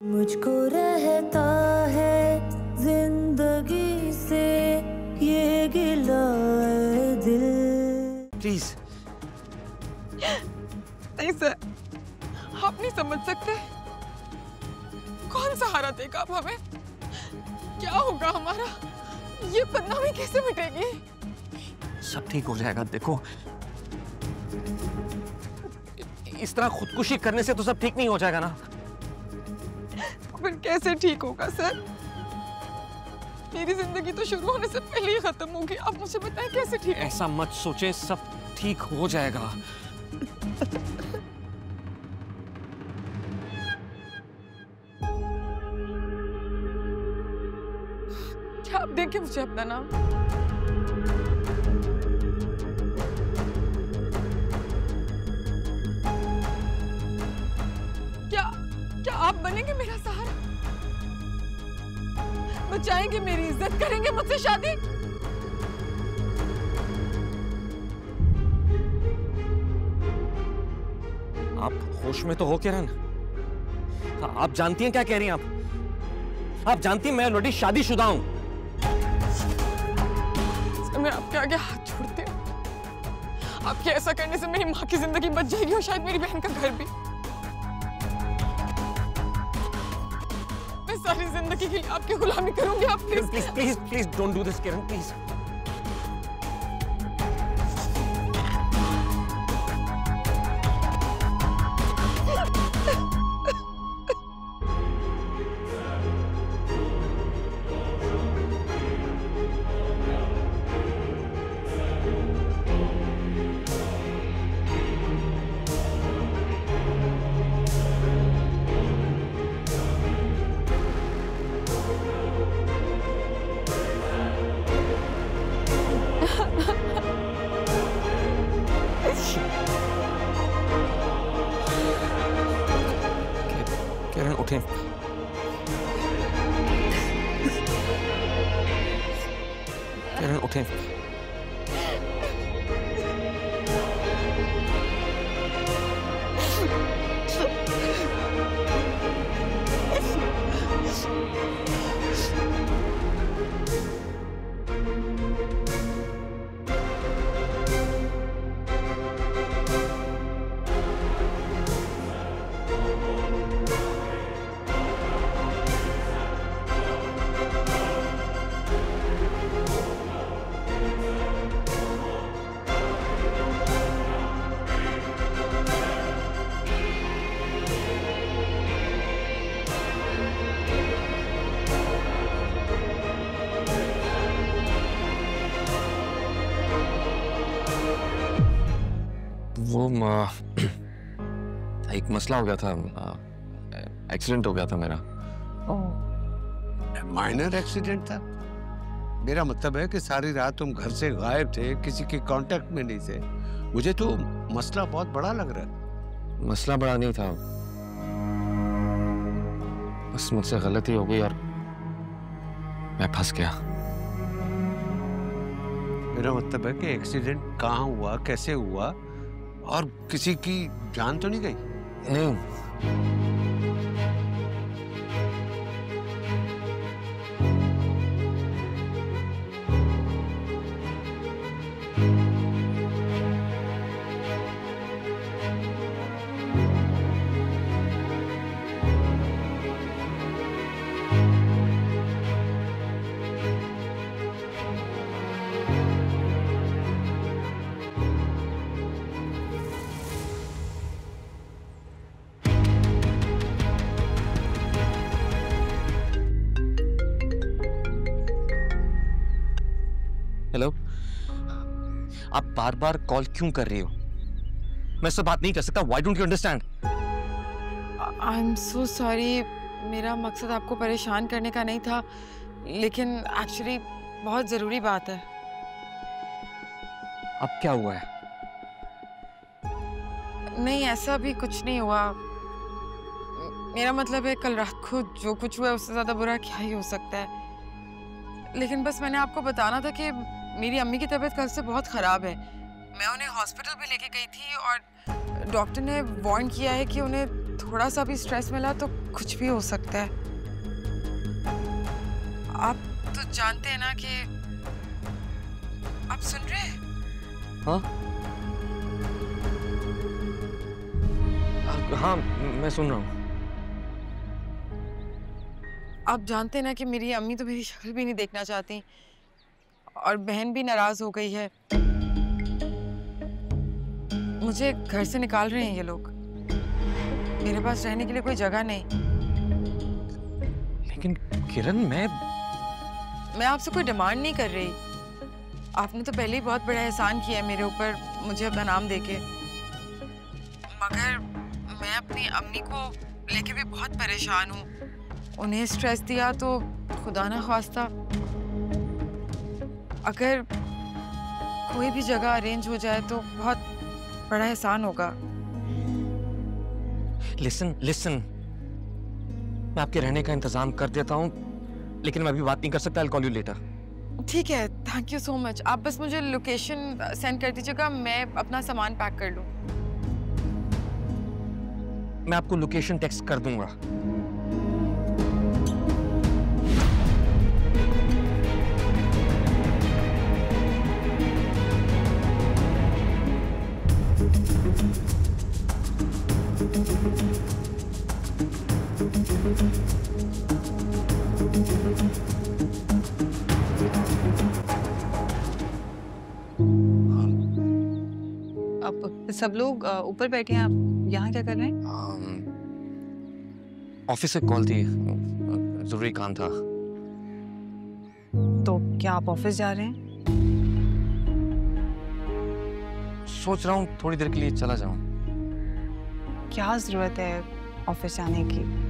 मुझको रहता है जिंदगी से ये गिला दिल। प्लीज नहीं सर, आप नहीं समझ सकते। कौन सहारा देगा अब हमें? क्या होगा हमारा? ये बदनामी कैसे मिटेगी? सब ठीक हो जाएगा। देखो, इस तरह खुदकुशी करने से तो सब ठीक नहीं हो जाएगा ना। फिर कैसे ठीक होगा सर? मेरी जिंदगी तो शुरू होने से पहले ही खत्म होगी। आप मुझे बताएं कैसे ठीक? ऐसा मत सोचे, सब ठीक हो जाएगा। क्या आप देखिए मुझे अपना नाम। क्या आप बनेंगे मेरा सहारा? बचाएंगे मेरी इज्जत, करेंगे मुझसे शादी? आप होश में तो हो किरण? आप जानती हैं क्या कह रही हैं आप जानती हैं मैं ऑलरेडी शादीशुदा हूं। मैं आपके आगे हाथ जोड़ती हूँ। आपके ऐसा करने से मेरी माँ की जिंदगी बच जाएगी और शायद मेरी बहन का घर भी। मैं सारी जिंदगी के लिए आपकी गुलामी करूंगी। आप please please please please don't do this Kiran, please. Kiran उठें। किरण उठें। वो एक मसला हो गया था, एक्सीडेंट हो गया था मेरा। माइनर एक्सीडेंट था? मेरा मतलब है कि सारी रात तुम घर से गायब थे, किसी के कांटेक्ट में नहीं थे। मुझे तो मसला बहुत बड़ा लग रहा है। मसला बड़ा नहीं था, बस मुझसे गलती हो गई और मैं फंस गया। मेरा मतलब है कि एक्सीडेंट कहाँ हुआ, कैसे हुआ, और किसी की जान तो नहीं गई? नहीं, हेलो, आप बार बार कॉल क्यों कर रही हो? मैं इससे बात नहीं कर सकता। Why don't you understand? I'm so sorry। मेरा मकसद आपको परेशान करने का नहीं था, लेकिन एक्चुअली बहुत जरूरी बात है। अब क्या हुआ है? नहीं, ऐसा भी कुछ नहीं हुआ। मेरा मतलब है कल रात को जो कुछ हुआ उससे ज्यादा बुरा क्या ही हो सकता है। लेकिन बस मैंने आपको बताना था कि मेरी अम्मी की तबीयत कल से बहुत ख़राब है। मैं उन्हें हॉस्पिटल भी लेके गई थी और डॉक्टर ने वार्न किया है कि उन्हें थोड़ा सा भी स्ट्रेस मिला तो कुछ भी हो सकता है। आप तो जानते हैं ना कि आप सुन रहे हैं? हाँ हाँ, मैं सुन रहा हूँ। आप जानते हैं ना कि मेरी अम्मी तो मेरी शक्ल भी नहीं देखना चाहती और बहन भी नाराज हो गई है। मुझे घर से निकाल रहे हैं ये लोग। मेरे पास रहने के लिए कोई जगह नहीं। लेकिन किरण, मैं आपसे कोई डिमांड नहीं कर रही। आपने तो पहले ही बहुत बड़ा एहसान किया है मेरे ऊपर, मुझे अपना नाम देके। मगर मैं अपनी अम्मी को लेके भी बहुत परेशान हूँ। उन्हें स्ट्रेस दिया तो खुदा ना ख्वास्ता अगर कोई भी जगह अरेंज हो जाए तो बहुत बड़ा एहसान होगा। लिसन, मैं आपके रहने का इंतजाम कर देता हूँ, लेकिन मैं अभी बात नहीं कर सकता। I'll call you later. ठीक है, थैंक यू सो मच। आप बस मुझे लोकेशन सेंड कर दीजिएगा, मैं अपना सामान पैक कर लूँ। मैं आपको लोकेशन टेक्स्ट कर दूंगा। अब सब लोग ऊपर बैठे हैं, आप यहाँ क्या कर रहे हैं? ऑफिस से कॉल थी, जरूरी काम था। तो क्या आप ऑफिस जा रहे हैं? सोच रहा हूँ थोड़ी देर के लिए चला जाऊँ। क्या जरूरत है ऑफिस जाने की?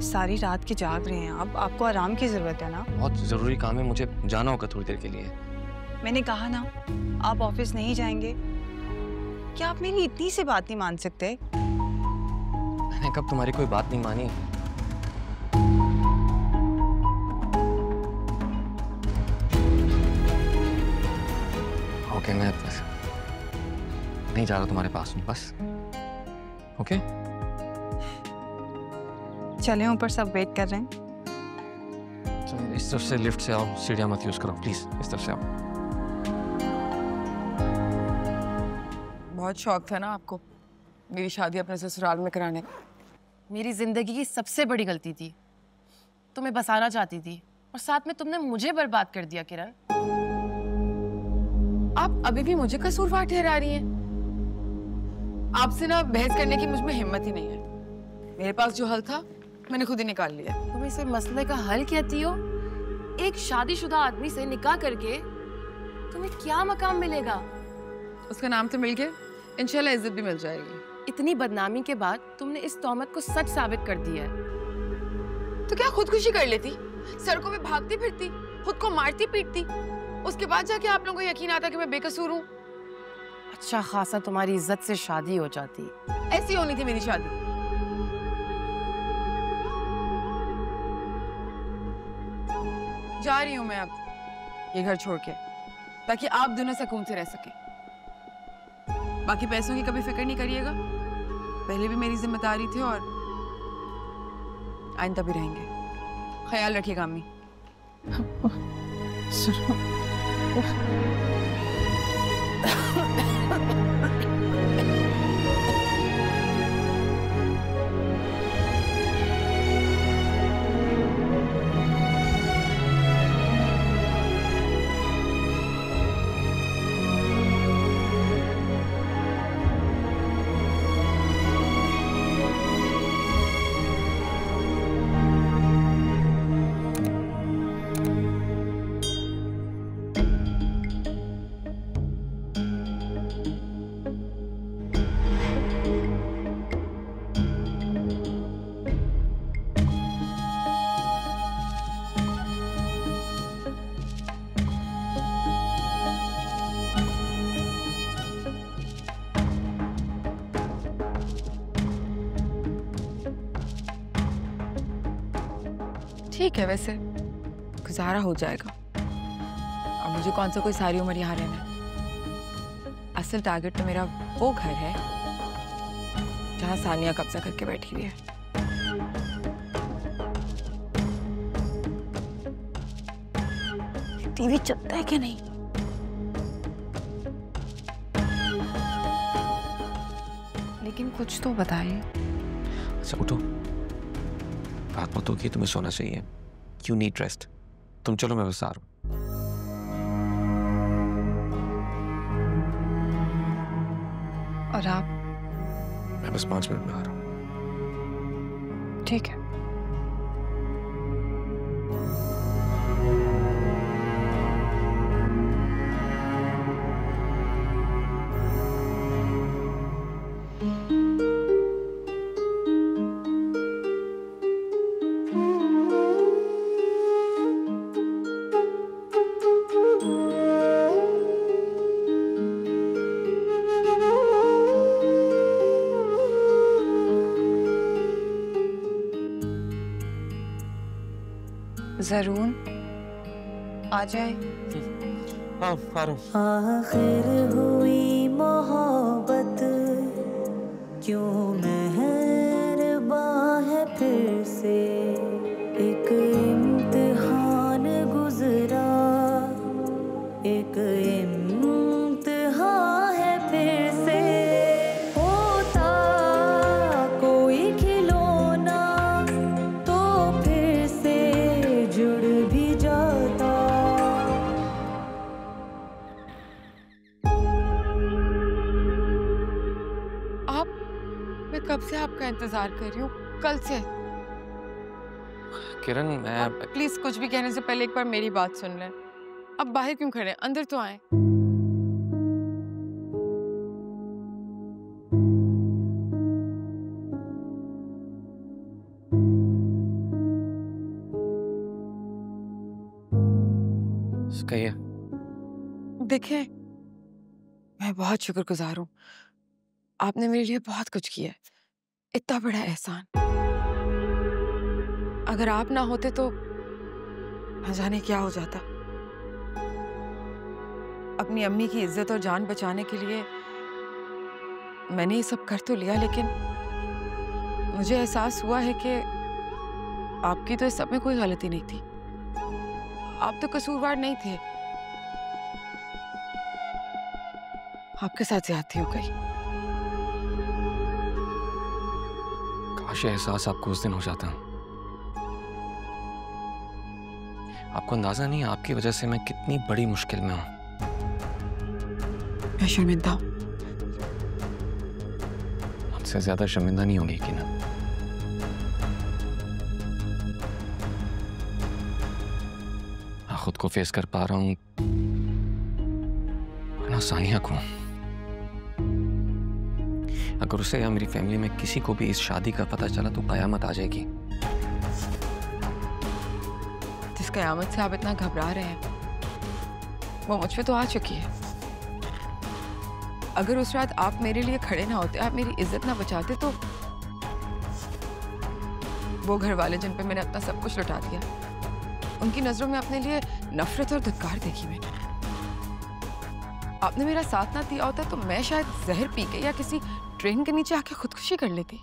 सारी रात की जाग रहे हैं आप, आपको आराम की जरूरत है ना। बहुत जरूरी काम है, मुझे जाना होगा थोड़ी देर के लिए। मैंने कहा ना, आप ऑफिस नहीं जाएंगे। क्या आप मेरी इतनी सी बात नहीं मान सकते? मैंने कब तुम्हारी कोई बात नहीं मानी? ओके, मैं नहीं जा रहा तुम्हारे पास हूँ बस। ओके? चले ऊपर, सब वेट कर रहे हैं। चलो इस तरफ से लिफ्ट से आओ, सीढ़ियाँ मत यूज करो प्लीज, इस तरफ से आओ। बहुत शौक था ना आपको मेरी शादी अपने ससुराल में कराने का। मेरी जिंदगी की सबसे बड़ी गलती थी। तुम्हें बसाना चाहती थी और साथ में तुमने मुझे बर्बाद कर दिया। किरण, आप अभी भी मुझे कसूरवार ठहरा रही हैं। आपसे ना बहस करने की मुझ में हिम्मत ही नहीं है। मेरे पास जो हल था मैंने खुद ही निकाल लिया। तुम इसे मसले का हल कहती हो? एक शादीशुदा आदमी से निकाह करके तुम्हें क्या मकाम मिलेगा? उसका नाम तो मिल गया, इंशाल्लाह इज्जत भी मिल जाएगी। इतनी बदनामी के बाद तुमने इस तोहमत को सच साबित कर दिया है। तो क्या खुदकुशी कर लेती? सड़कों में भागती फिरती, खुद को मारती पीटती, उसके बाद जाके आप लोगों को यकीन आता कि मैं बेकसूर हूँ। अच्छा खासा तुम्हारी इज्जत से शादी हो जाती। ऐसी होनी थी मेरी शादी। जा रही हूँ मैं अब ये घर छोड़ के, ताकि आप दोनों सुकून से रह सके। बाकी पैसों की कभी फिक्र नहीं करिएगा, पहले भी मेरी जिम्मेदारी थी और आइंदा भी रहेंगे। ख्याल रखिएगा अम्मी। ठीक है, वैसे गुजारा हो जाएगा। अब मुझे कौन सा कोई सारी उम्र यहाँ रहना है। असल टारगेट तो मेरा वो घर है जहाँ सानिया कब्जा करके बैठी हुई है। टीवी चलता है कि नहीं? लेकिन कुछ तो बताइए। अच्छा उठो, रात मत होगी, तुम्हें सोना चाहिए। You need rest. तुम चलो, मैं बस आ रहा हूँ। और आप? मैं बस 5 मिनट में आ रहा हूँ। ठीक है। जरूर आ जाए। हाँ आ रहा हूँ। आखिर हुई मोहब्बत क्यों मेहरबां है फिर से, एक इम्तिहान गुजरा, एक इम्तिहान है फिर से। होता कोई खिलौना तो फिर से जुड़ भी जाता। आप, मैं कब से आपका इंतजार कर रही हूँ, कल से। किरण मैं प्लीज कुछ भी कहने से पहले एक बार मेरी बात सुन लें। अब बाहर क्यों खड़े हैं, अंदर तो आए। कहिए। देखें, मैं बहुत शुक्रगुजार हूँ। आपने मेरे लिए बहुत कुछ किया है, इतना बड़ा एहसान। अगर आप ना होते तो न जाने क्या हो जाता। अपनी अम्मी की इज्जत और जान बचाने के लिए मैंने ये सब कर तो लिया, लेकिन मुझे एहसास हुआ है कि आपकी तो इस सब में कोई गलती नहीं थी। आप तो कसूरवार नहीं थे। आपके साथ ज्यादती हो गई। काश ये एहसास आपको उस दिन हो जाता। आपको अंदाजा नहीं, आपकी वजह से मैं कितनी बड़ी मुश्किल में हूं। मैं शर्मिंदा हूं। मुझसे ज्यादा शर्मिंदा नहीं होगी कि ना। मैं खुद को फेस कर पा रहा हूं, ना सानिया को। अगर उसे या मेरी फैमिली में किसी को भी इस शादी का पता चला तो कयामत आ जाएगी। जिस कयामत से आप इतना घबरा रहे हैं वो मुझ पे तो आ चुकी है। अगर उस रात आप मेरे लिए खड़े ना होते, आप मेरी इज्जत ना बचाते, तो वो घर वाले जिन पे मैंने अपना सब कुछ लुटा दिया, उनकी नजरों में अपने लिए नफरत और धिक्कार देखी मैंने। आपने मेरा साथ ना दिया होता तो मैं शायद जहर पी के या किसी ट्रेन के नीचे आके खुदकुशी कर लेती।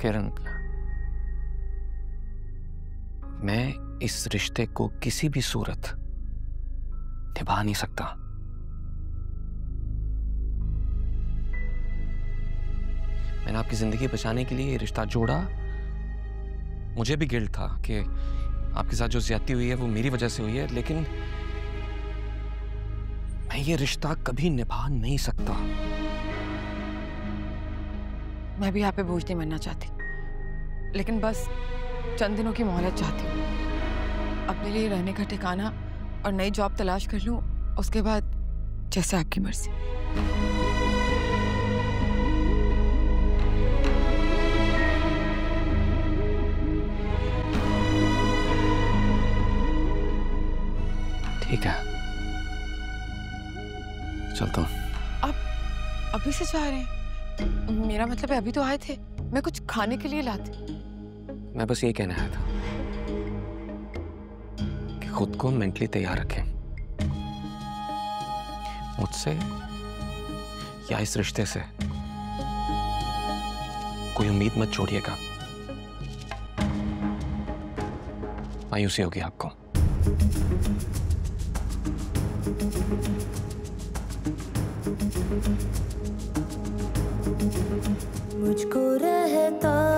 किरण, मैं इस रिश्ते को किसी भी सूरत निभा नहीं सकता। मैंने आपकी जिंदगी बचाने के लिए ये रिश्ता जोड़ा। मुझे भी गिल्ट था कि आपके साथ जो ज्यादती हुई है वो मेरी वजह से हुई है, लेकिन मैं ये रिश्ता कभी निभा नहीं सकता। मैं भी यहाँ पे बोझ नहीं बनना चाहती, लेकिन बस चंद दिनों की मोहलत चाहती हूँ। अपने लिए रहने का ठिकाना और नई जॉब तलाश कर लूँ, उसके बाद जैसे आपकी मर्जी। ठीक है, चलता हूँ। आप अभी से जा रहे हैं? मेरा मतलब है अभी तो आए थे, मैं कुछ खाने के लिए लाती। मैं बस यही कहने आया था कि खुद को मेंटली तैयार रखें। मुझसे या इस रिश्ते से कोई उम्मीद मत छोड़िएगा, मायूसी होगी आपको। मुझको रहता